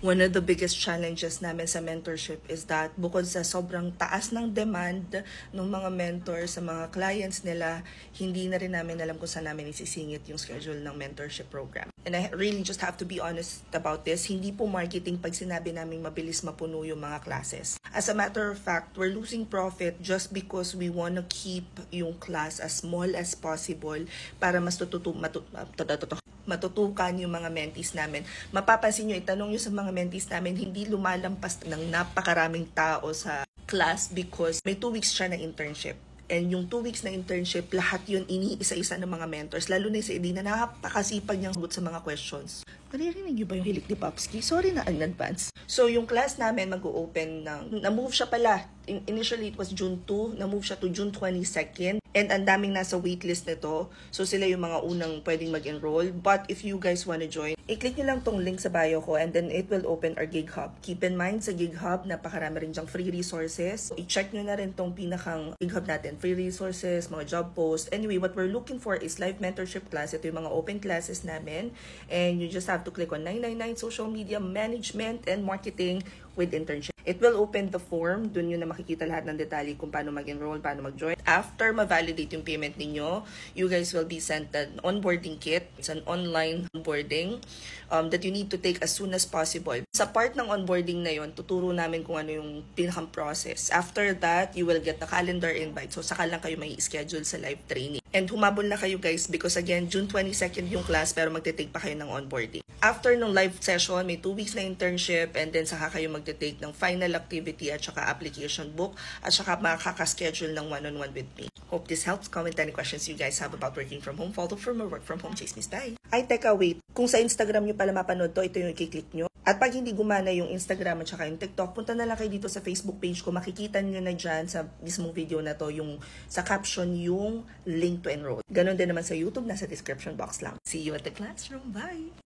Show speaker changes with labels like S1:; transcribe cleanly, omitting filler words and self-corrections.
S1: One of the biggest challenges namin sa mentorship is that bukod sa sobrang taas ng demand ng mga mentors sa mga clients nila, hindi na rin namin alam kung saan namin isisingit yung schedule ng mentorship program. And I really just have to be honest about this. Hindi po marketing pag sinabi namin mabilis mapuno yung mga classes. As a matter of fact, we're losing profit just because we wanna keep yung class as small as possible para mas matutukan yung mga mentees namin. Mapapansin nyo, itanong nyo sa mga mentees namin, hindi lumalampas ng napakaraming tao sa class because may 2 weeks siya na internship. And yung 2 weeks na internship, lahat yun iniisa-isa ng mga mentors. Lalo na sa Edina, napakasipag niyang sagot sa mga questions. Naririnig niyo ba yung hilik ni Popski? Sorry na in advance. So yung class namin mag-o-open ng, na-move siya pala. Initially it was June 2, na-move siya to June 22nd. And ang daming nasa waitlist nito. So sila yung mga unang pwedeng mag-enroll. But if you guys wanna join, i-click nyo lang tong link sa bio ko and then it will open our Gig Hub. Keep in mind sa Gig Hub, napakarami rin dyang free resources. I-check nyo na rin tong pinakang Gig Hub natin. Free resources, mga job posts. Anyway, what we're looking for is live mentorship class. Ito yung mga open classes namin. And you just have to click on 999 social media management and marketing with internship. It will open the form. Doon yun na makikita lahat ng detalye kung paano mag-enroll, paano mag-join. After ma-validate yung payment ninyo, you guys will be sent an onboarding kit. It's an online onboarding that you need to take as soon as possible. Sa part ng onboarding na yun, tuturo namin kung ano yung pinakang process. After that, you will get the calendar invite. So, saka lang kayo may schedule sa live training. And humabol na kayo guys because again, June 22nd yung class pero magte-take pa kayo ng onboarding. After nung live session, may 2 weeks na internship and then saka kayo magte-take ng final activity at saka application book at saka makaka-schedule ng one-on-one with me. Hope this helps. Comment any questions you guys have about working from home. Follow from my work from home. Chase Miss Bye. Ay, teka, wait. Kung sa Instagram nyo pala mapanood to, ito yung i-click nyo. At pag hindi gumana yung Instagram at saka yung TikTok, punta na lang kayo dito sa Facebook page ko. Makikita nyo na dyan sa mismong video na to, yung sa caption, yung link to enroll. Ganon din naman sa YouTube, nasa description box lang. See you at the classroom. Bye!